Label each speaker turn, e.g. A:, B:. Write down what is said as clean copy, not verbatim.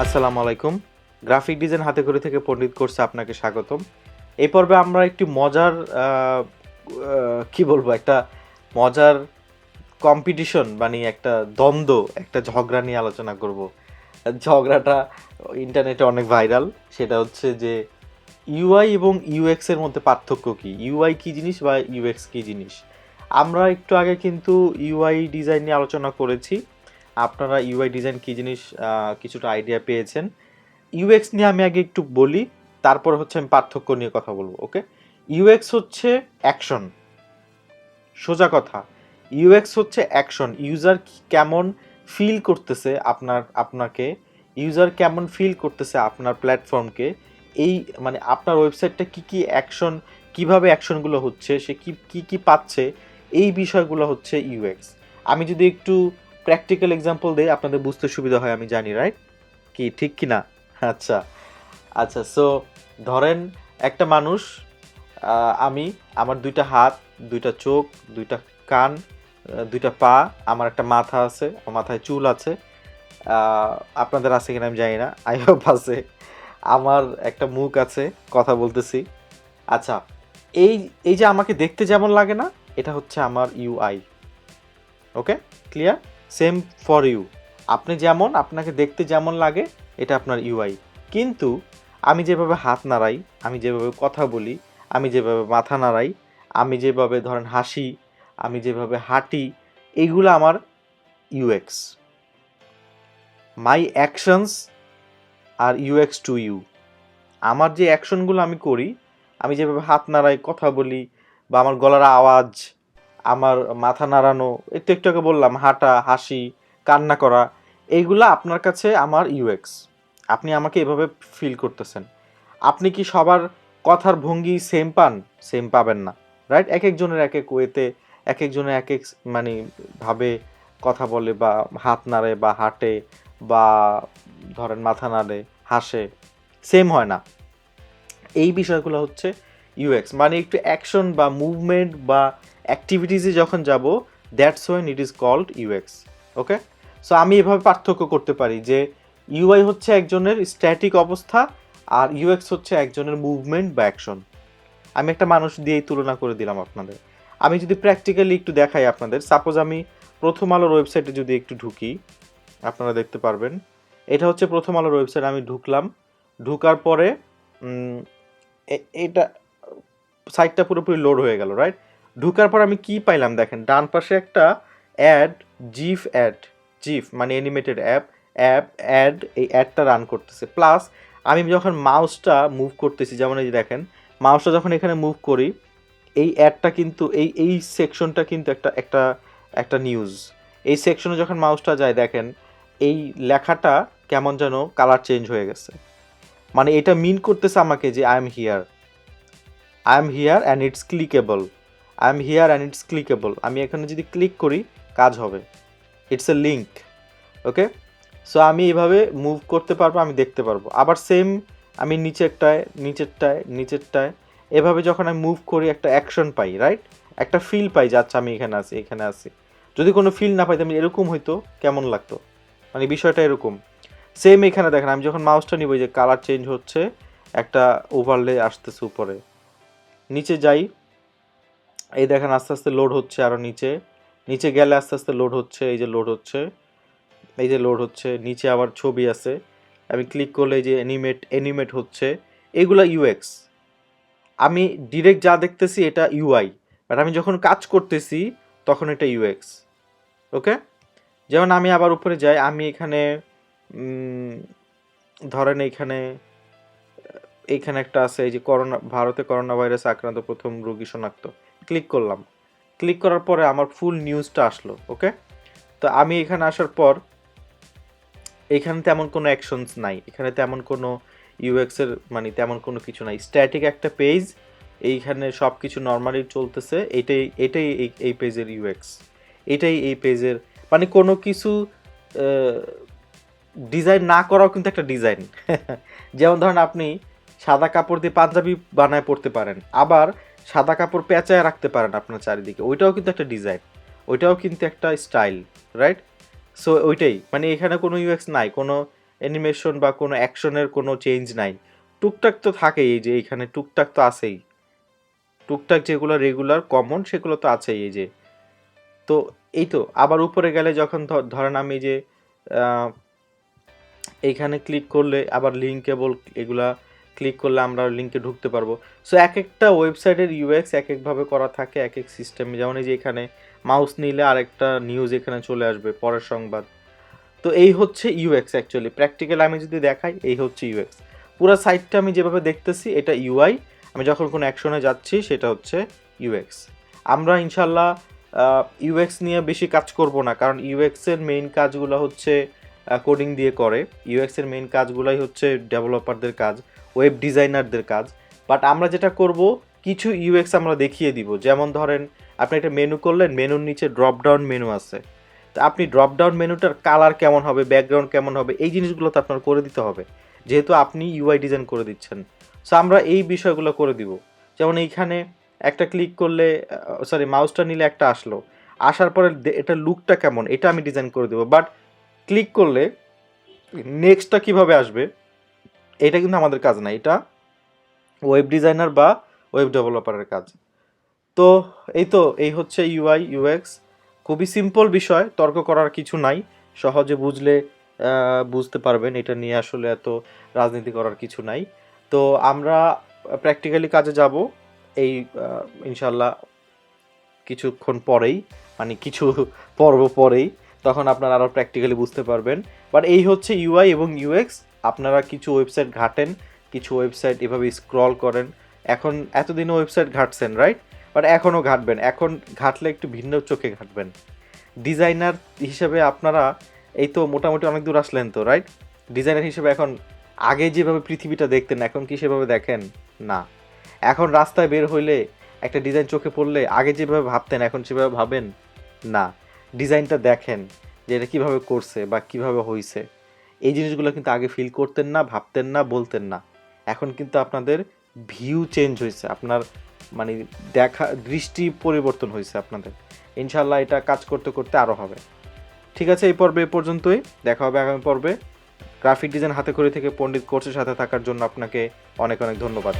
A: আসসালামু আলাইকুম। Graphic design হাতে খড়ি থেকে পণ্ডিত কোর্সে আপনাকে স্বাগতম। এই পর্বে আমরা একটি মজার আ আ কি বলবো? একটা মজার কম্পিটিশন একটা দ্বন্দ্ব, একটা ঝগড়া নিয়ে আলোচনা করব। ঝগড়াটা ইন্টারনেটে অনেক ভাইরাল। সেটা হচ্ছে যে ইউআই এবং ইউএক্স এর মধ্যে পার্থক্য কি? ইউআই কি জিনিস বা ইউএক্স কি জিনিস? আমরা একটু আগে কিন্তু ইউআই ডিজাইন নিয়ে আলোচনা করেছি। আপনারা ইউআই ডিজাইন কি জিনিস কিছুটা আইডিয়া পেয়েছেন। ইউএক্স নিয়ে আমি আগে একটু বলি, তারপর হচ্ছে আমি পার্থক্য নিয়ে কথা বলবো। ওকে, ইউএক্স হচ্ছে অ্যাকশন। সোজা কথা, ইউএক্স হচ্ছে অ্যাকশন। ইউজার কেমন ফিল করতেছে আপনাকে, ইউজার কেমন ফিল করতেছে আপনার প্ল্যাটফর্মকে, এই আপনার ওয়েবসাইটটা কি কি অ্যাকশন, কিভাবে অ্যাকশনগুলো হচ্ছে, সে কি কি কি পাচ্ছে, এই বিষয়গুলো হচ্ছে ইউএক্স। আমি যদি একটু প্র্যাকটিক্যাল এক্সাম্পল দিই আপনাদের বুঝতে সুবিধা হয়, আমি জানি, রাইট? কি ঠিক কি না? আচ্ছা, আচ্ছা। সো ধরেন একটা মানুষ, আমি, আমার ২টা হাত, ২টা চোখ, ২টা কান, ২টা পা, আমার একটা মাথা আছে, আমার মাথায় চুল আছে। আ আপনাদের আছে কিনা আমি জানি না। আই হোপ আছে। আমার একটা মুখ আছে, কথা বলতেছি। আচ্ছা, এই এই যে আমাকে দেখতে যেমন লাগে না? এটা হচ্ছে আমার UI. Okay? Clear? Same for you. আপনি যেমন, আপনাকে দেখতে যেমন লাগে, এটা আপনার ইউআই। কিন্তু আমি যেভাবে হাত নাড়াই, আমি যেভাবে কথা বলি, আমি যেভাবে মাথা নাড়াই, আমি যেভাবে ধরেন হাসি, আমি যেভাবে হাঁটি, এইগুলো আমার UX. My actions are UX to you. আমার যে অ্যাকশনগুলো আমি করি, আমি যেভাবে হাত নাড়াই, কথা বলি, বা আমার গলার আওয়াজ, আমার মাথা নাড়ানো, একটু একটু আগে বললাম, হাঁটা, হাসি, কান্না করা, এইগুলা আপনার কাছে আমার ইউএক্স। আপনি আমাকে এভাবে ফিল করতেছেন। আপনি কি সবার কথার ভঙ্গি সেম পান? সেম পাবেন না, রাইট? এক একজনের এক এক ওয়েতে, এক একজনের এক এক ভাবে কথা বলে, বা হাত নাড়ে, বা হাঁটে, বা ধরেন মাথা নাড়ে, হাসে, সেম হয় না। এই বিষয়গুলো হচ্ছে ইউএক্স, একটু অ্যাকশন বা মুভমেন্ট বা অ্যাক্টিভিটিসে যখন যাব, that's when it is called UX. Okay, so আমি এভাবে পার্থক্য করতে পারি যে ইউআই হচ্ছে একজনের স্ট্যাটিক অবস্থা, আর ইউএক্স হচ্ছে একজনের মুভমেন্ট বা অ্যাকশন। আমি একটা মানুষ দিয়েই তুলনা করে দিলাম আপনাদের। আমি যদি প্র্যাকটিক্যালি একটু দেখাই আপনাদের, সাপোজ আমি প্রথম আলোর ওয়েবসাইটে যদি একটু ঢুকি, আপনারা দেখতে পারবেন এটা হচ্ছে প্রথম আলোর ওয়েবসাইট। আমি ঢুকলাম, ঢুকার পরে এটা সাইটটা পুরোপুরি লোড হয়ে গেল, রাইট? ঢুকার পর আমি কি পাইলাম দেখেন, ডান পাশে একটা অ্যাড, অ্যাড, জিফ অ্যানিমেটেড অ্যাড, এই অ্যাডটা রান করতেছে। প্লাস আমি যখন মাউসটা মুভ করতেছি, যেমন এই যে দেখেন, মাউসটা যখন এখানে মুভ করি, এই অ্যাডটা কিন্তু এই সেকশনটা কিন্তু একটা একটা একটা নিউজ। এই সেকশনে যখন মাউসটা যায়, দেখেন এই লেখাটা কেমন যেন কালার চেঞ্জ হয়ে গেছে। এটা মিন করতেছে আমাকে যে I am here, and it's clickable. আমি এখানে যদি ক্লিক করি, কাজ হবে। It's a link. Okay, so আমি এইভাবে মুভ করতে পারবো, আমি দেখতে পারবো। আবার সেম আমি নিচেরটায় এভাবে যখন আমি মুভ করি, একটা অ্যাকশন পাই, রাইট? একটা ফিল পাই যে আচ্ছা আমি এখানে আছি। যদি কোনো ফিল না পাইতাম, এরকম হইতো, কেমন লাগতো? বিষয়টা এরকম। সেম এখানে দেখেন, আমি যখন মাউসটা নিব, যে কালার চেঞ্জ হচ্ছে, একটা ওভারলে আসতেছে উপরে। নিচে যাই, এই দেখেন আস্তে আস্তে লোড হচ্ছে, আরও নিচে নিচে গেলে আস্তে আস্তে লোড হচ্ছে, এই যে লোড হচ্ছে, নিচে আবার ছবি আছে, আমি ক্লিক করলে এই যে অ্যানিমেট হচ্ছে। এগুলা ইউএক্স। আমি ডিরেক্ট যা দেখতেছি এটা ইউআই, বাট আমি যখন কাজ করতেছি তখন এটা ইউএক্স। ওকে, যেমন আমি আবার উপরে যাই, আমি এখানে ধরেন এইখানে একটা আছে, এই যে ভারতে করোনা ভাইরাস আক্রান্ত প্রথম রোগী শনাক্ত। ক্লিক করলাম, ক্লিক করার পরে আমার ফুল নিউজটা আসলো। ওকে, তো আমি এখানে আসার পর এখানে তেমন কোনো অ্যাকশনস নাই, এখানে তেমন কোনো ইউএক্স এর তেমন কোনো কিছু নাই, স্ট্যাটিক একটা পেজ, এইখানে সব কিছু নর্মালি চলতেছে। এটাই এই পেজের ইউএক্স, এটাই এই পেজের কোনো কিছু ডিজাইন না করাও কিন্তু একটা ডিজাইন। যেমন ধরেন আপনি সাদা কাপড় দিয়ে পাঞ্জাবি বানায় পড়তে পারেন, আবার সাদা কাপড় পেঁচায় রাখতে পারেন আপনার চারিদিকে, ওইটাও কিন্তু একটা ডিজাইন, ওইটাও কিন্তু একটা স্টাইল, রাইট? সো ওইটাই, এখানে কোনো ইউএক্স নাই, কোনো অ্যানিমেশন বা কোনো অ্যাকশনের কোনো চেঞ্জ নাই। টুকটাক তো থাকেই, এই যে এইখানে টুকটাক তো আছেই, টুকটাক যেগুলো রেগুলার কমন সেগুলো তো আছেই। এই যে তো এই তো আবার উপরে গেলে যখন ধরেন আমি যে এইখানে ক্লিক করলে আবার লিঙ্কেবল এগুলা ক্লিক করলে আমরা লিঙ্কে ঢুকতে পারবো। সো এক একটা ওয়েবসাইটের ইউএক্স এক একভাবে করা থাকে, এক এক সিস্টেমে। যেমন এই যে এখানে মাউস নিলে আরেকটা নিউজ এখানে চলে আসবে, পরের সংবাদ। তো এই হচ্ছে ইউএক্স অ্যাকচুয়ালি। প্র্যাকটিক্যাল আমি যদি দেখাই, এই হচ্ছে ইউএক্স। পুরো সাইটটা আমি যেভাবে দেখতেছি এটা ইউআই, আমি যখন কোনো অ্যাকশনে যাচ্ছি সেটা হচ্ছে ইউএক্স। আমরা ইনশাল্লাহ ইউএক্স নিয়ে বেশি কাজ করব না, কারণ ইউএক্সের মেইন কাজগুলো হচ্ছে কোডিং দিয়ে করে। ইউএক্সের মেইন কাজগুলাই হচ্ছে ডেভেলপারদের কাজ, ওয়েব ডিজাইনারদের কাজ। বাট আমরা যেটা করব, কিছু ইউএক্স আমরা দেখিয়ে দিব। যেমন ধরেন আপনি একটা মেনু করলেন, মেনুর নিচে ড্রপ ডাউন মেনু আছে, তো আপনি ড্রপ ডাউন মেনুটার কালার কেমন হবে, ব্যাকগ্রাউন্ড কেমন হবে, এই জিনিসগুলো তো আপনার করে দিতে হবে, যেহেতু আপনি ইউআই ডিজাইন করে দিচ্ছেন। সো আমরা এই বিষয়গুলো করে দিব। যেমন এইখানে একটা ক্লিক করলে, সরি মাউসটা নিলে একটা আসলো, আসার পরে এটা লুকটা কেমন এটা আমি ডিজাইন করে দেবো। বাট ক্লিক করলে নেক্সটটা কিভাবে আসবে এটা কিন্তু আমাদের কাজ না, এটা ওয়েব ডিজাইনার বা ওয়েব ডেভেলপারের কাজ। তো এই হচ্ছে ইউআই ইউএক্স। খুবই সিম্পল বিষয়, তর্ক করার কিছু নাই, সহজে বুঝলে বুঝতে পারবেন। এটা নিয়ে আসলে এত রাজনীতি করার কিছু নাই। তো আমরা প্র্যাকটিক্যালি কাজে যাব এই ইনশাল্লাহ কিছুক্ষণ পরেই, মানে কিছু পর্ব পরেই, তখন আপনারা আরও প্র্যাকটিক্যালি বুঝতে পারবেন। বাট এই হচ্ছে ইউআই এবং ইউএক্স। আপনারা কিছু ওয়েবসাইট ঘাটেন, কিছু ওয়েবসাইট এভাবে স্ক্রল করেন। এখন এতদিনও ওয়েবসাইট ঘাটছেন, রাইট? বাট এখনও ঘাটবেন, এখন ঘাটলে একটু ভিন্ন চোখে ঘাটবেন। ডিজাইনার হিসেবে আপনারা এই তো মোটামুটি অনেক দূর আসলেন তো, রাইট? ডিজাইনার হিসেবে এখন আগে যেভাবে পৃথিবীটা দেখতেন এখন কি সেভাবে দেখেন? না। এখন রাস্তায় বের হইলে একটা ডিজাইন চোখে পড়লে আগে যেভাবে ভাবতেন এখন সেভাবে ভাবেন না। ডিজাইনটা দেখেন যে এটা কীভাবে করছে বা কীভাবে হইছে, এই জিনিসগুলো কিন্তু আগে ফিল করতেন না, ভাবতেন না, বলতেন না। এখন কিন্তু আপনাদের ভিউ চেঞ্জ হয়েছে, আপনার মানে দেখা দৃষ্টি পরিবর্তন হয়েছে আপনাদের। ইনশাল্লাহ এটা কাজ করতে করতে আরও হবে। ঠিক আছে, এই পর্বে এ পর্যন্তই, দেখা হবে আগামী পর্বে। গ্রাফিক ডিজাইন হাতে খড়ি থেকে পণ্ডিত কোর্সের সাথে থাকার জন্য আপনাকে অনেক অনেক ধন্যবাদ।